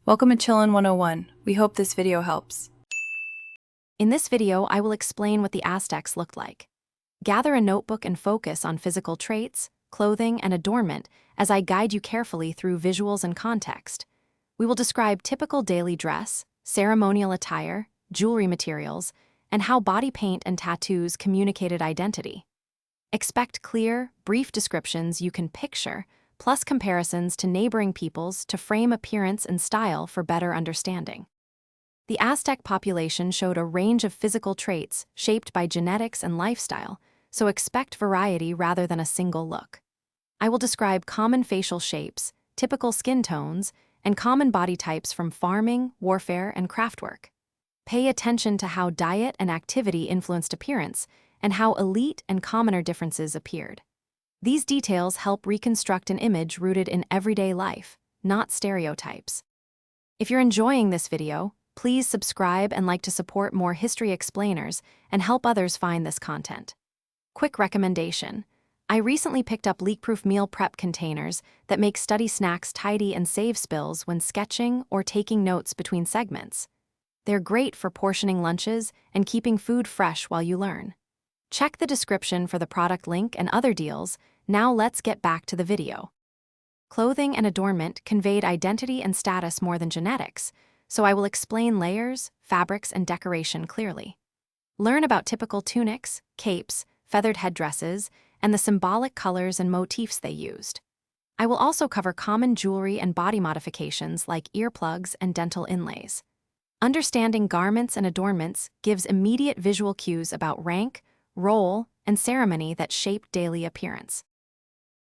Welcome to Chillin' 101. We hope this video helps. In this video, I will explain what the Aztecs looked like. Gather a notebook and focus on physical traits, clothing, and adornment as I guide you carefully through visuals and context. We will describe typical daily dress, ceremonial attire, jewelry materials, and how body paint and tattoos communicated identity. Expect clear, brief descriptions you can picture, plus comparisons to neighboring peoples to frame appearance and style for better understanding. The Aztec population showed a range of physical traits shaped by genetics and lifestyle, so expect variety rather than a single look. I will describe common facial shapes, typical skin tones, and common body types from farming, warfare, and craftwork. Pay attention to how diet and activity influenced appearance, and how elite and commoner differences appeared. These details help reconstruct an image rooted in everyday life, not stereotypes. If you're enjoying this video, please subscribe and like to support more history explainers and help others find this content. Quick recommendation. I recently picked up leak-proof meal prep containers that make study snacks tidy and save spills when sketching or taking notes between segments. They're great for portioning lunches and keeping food fresh while you learn. Check the description for the product link and other deals. Now let's get back to the video. Clothing and adornment conveyed identity and status more than genetics, so I will explain layers, fabrics, and decoration clearly. Learn about typical tunics, capes, feathered headdresses, and the symbolic colors and motifs they used. I will also cover common jewelry and body modifications like earplugs and dental inlays. Understanding garments and adornments gives immediate visual cues about rank, role, and ceremony that shape daily appearance.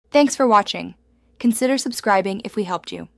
Thanks for watching. Consider subscribing if we helped you.